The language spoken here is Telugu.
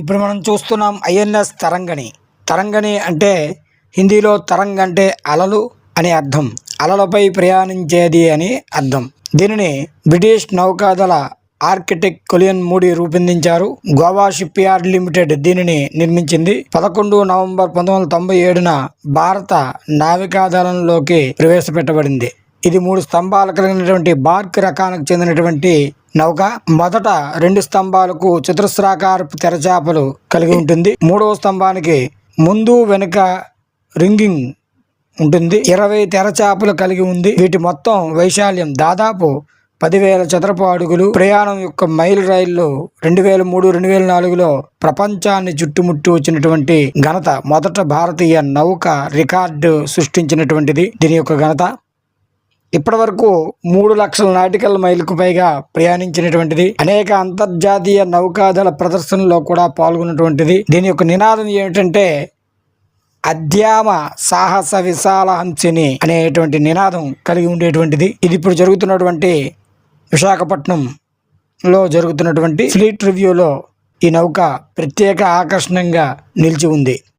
ఇప్పుడు మనం చూస్తున్నాం ఐఎన్ఎస్ తరంగిణి. తరంగిణి అంటే హిందీలో తరంగ్ అంటే అలలు అని అర్థం. అలలపై ప్రయాణించేది అని అర్థం. దీనిని బ్రిటిష్ నౌకాదళ ఆర్కిటెక్ట్ కొలిన్ మూడీ రూపొందించారు. గోవా షిప్ యార్డ్ లిమిటెడ్ దీనిని నిర్మించింది. 11 నవంబర్ 1997న భారత నావికాదళంలోకి ప్రవేశపెట్టబడింది. ఇది 3 స్తంభాలు కలిగినటువంటి బార్క్ రకానికి చెందినటువంటి నౌక. మొదట 2 స్తంభాలకు చతురస్రాకారపు తెరచాపలు కలిగి ఉంటుంది. 3వ స్తంభానికి ముందు వెనుక రింగింగ్ ఉంటుంది. 20 తెరచాపలు కలిగి ఉంది. వీటి మొత్తం వైశాల్యం దాదాపు 10,000 చదరపు అడుగులు. ప్రయాణం యొక్క మైలు రైళ్లు 2003-2004లో ప్రపంచాన్ని చుట్టుముట్టి వచ్చినటువంటి ఘనత మొదట భారతీయ నౌక రికార్డు సృష్టించినటువంటిది దీని యొక్క ఘనత. ఇప్పటి వరకు 3 లక్షల నాటికల్ మైలుకు పైగా ప్రయాణించినటువంటిది. అనేక అంతర్జాతీయ నౌకాదళ ప్రదర్శనలో కూడా పాల్గొన్నటువంటిది. దీని యొక్క నినాదం ఏమిటంటే అద్యామ సాహస విశాల హంసిని అనేటువంటి నినాదం కలిగి ఉండేటువంటిది. ఇది ఇప్పుడు జరుగుతున్నటువంటి విశాఖపట్నంలో జరుగుతున్నటువంటి ఫ్లీట్ రివ్యూలో ఈ నౌక ప్రత్యేక ఆకర్షణంగా నిలిచి ఉంది.